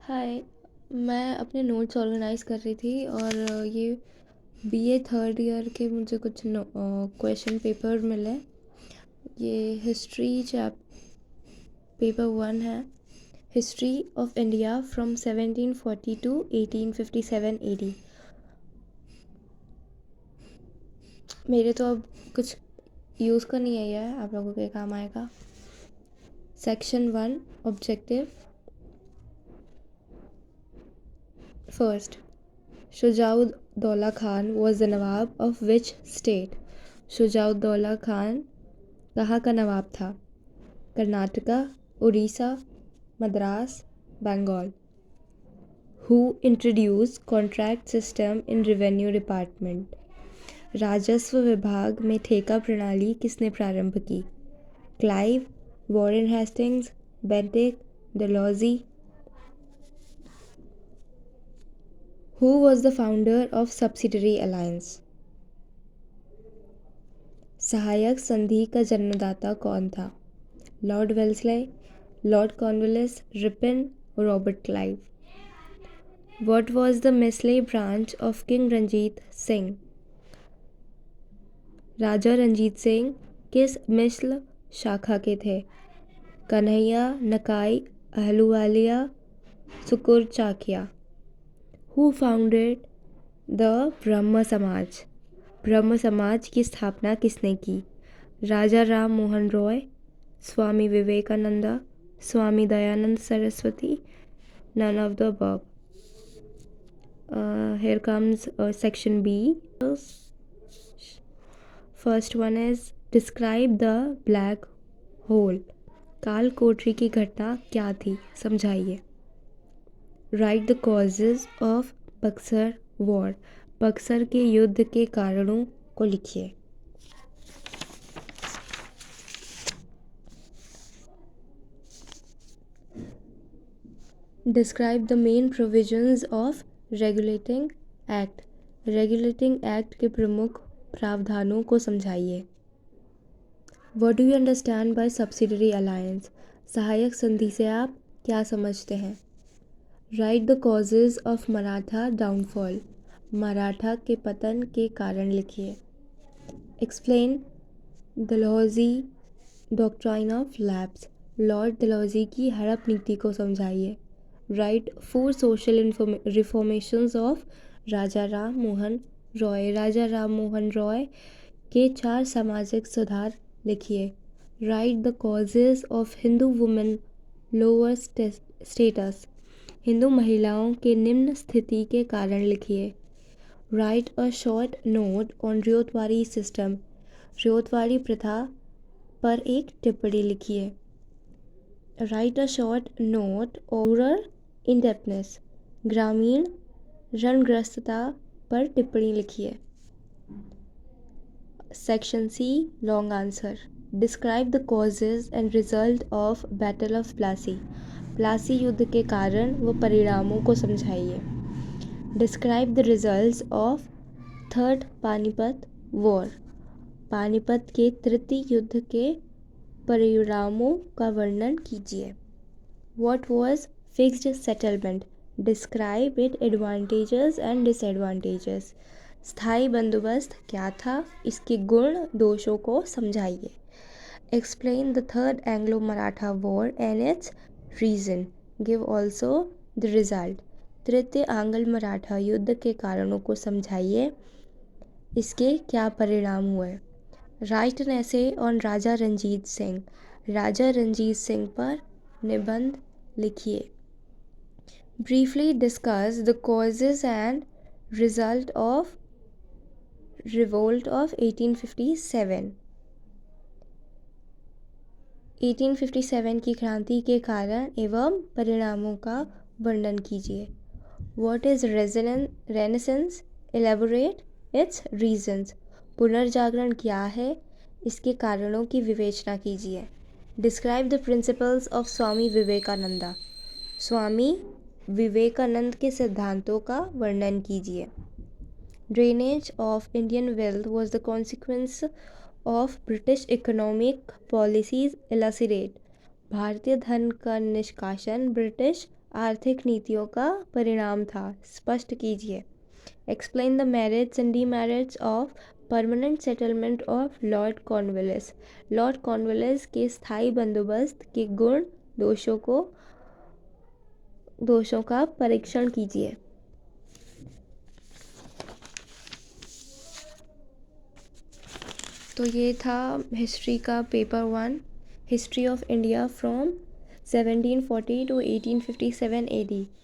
हाय। मैं अपने notes organise कर रही थी और ये बीए थर्ड ईयर के मुझे कुछ क्वेश्चन पेपर मिले। ये हिस्ट्री चैप पेपर 1 है। History of India from 1740 to 1857 AD. मेरे तो अब कुछ यूज़ का नहीं है, यह आप लोगों के काम आएगा। Section 1 objective. First, Shujauddaula Khan was the Nawab of which state? Shujauddaula Khan कहाँ का नवाब था? Karnataka, Orissa, Madras, Bengal. Who introduced contract system in revenue department? राजस्व विभाग में ठेका प्रणाली किसने प्रारंभ की? Clive, Warren Hastings, Bentinck, Dalhousie. Who was the founder of subsidiary alliance? सहायक संधि का जन्मदाता कौन था? Lord Wellesley, Lord Cornwallis, Ripon, Robert Clive. What was the misl branch of King Ranjit Singh? राजा रंजीत सिंह किस मिसल शाखा के थे? कन्हैया, नकाई, अहलूवालिया, सुकुर चाकिया। Who founded the ब्रह्म समाज? ब्रह्म समाज की स्थापना किसने की? राजा राम मोहन रॉय, स्वामी Vivekananda, Swami Dayanand Saraswati, none of the above. Here comes section B. First one is describe the black hole. काल कोठरी की घटना क्या थी, समझाइए। Write the causes of Buxar war. Buxar के युद्ध के कारणों को लिखिए। Describe the main provisions of Regulating Act. Regulating Act के प्रमुख प्रावधानों को समझाइए। What do you understand by subsidiary alliance? सहायक संधि से आप क्या समझते हैं? Write the causes of Maratha downfall. Maratha के पतन के कारण लिखिए। Explain Dalhousie Doctrine of Lapse. Lord Dalhousie की हड़प नीति को समझाइए। Write 4 social reformations of राजा राम मोहन रॉय। राजा राम मोहन रॉय के 4 सामाजिक सुधार लिखिए। Write the causes of Hindu women lower status. Hindu महिलाओं के निम्न स्थिति के कारण लिखिए। Write a short note on ryotwari system. Ryotwari प्रथा पर एक टिप्पणी लिखिए। Write a short note on rural indebtedness. ग्रामीण ऋणग्रस्तता पर टिप्पणी लिखिए। Section C long answer. Describe the causes and result of Battle of Plassey. Plassey युद्ध के कारण व परिणामों को समझाइए। Describe the results of third Panipat war. Panipat के तृतीय युद्ध के परिणामों का वर्णन कीजिए। What was fixed settlement? Describe its advantages and disadvantages. स्थायी बंदोबस्त क्या था, इसके गुण दोषों को समझाइए। Explain the third Anglo-Maratha war and its reason. Give also the result. तृतीय आंग्ल मराठा युद्ध के कारणों को समझाइए, इसके क्या परिणाम हुए। Write an essay on राजा रंजीत सिंह. राजा रंजीत सिंह पर निबंध लिखिए। Briefly discuss the causes and result of revolt of 1857. 1857 की क्रांति के कारण एवं परिणामों का वर्णन कीजिए। What is Renaissance? Elaborate its reasons. पुनर्जागरण क्या है, इसके कारणों की विवेचना कीजिए। Describe the principles of स्वामी विवेकानंदा. स्वामी विवेकानंद के सिद्धांतों का वर्णन कीजिए। Drainage of Indian wealth was the consequence of British economic policies. Elucidate. भारतीय धन का निष्कासन ब्रिटिश आर्थिक नीतियों का परिणाम था। स्पष्ट कीजिए। Explain the merits and demerits of permanent settlement of Lord Cornwallis. Lord Cornwallis के स्थायी बंदोबस्त के गुण दोषों का परीक्षण कीजिए। तो ये था हिस्ट्री का paper 1, history of India from 1740 to 1857 AD।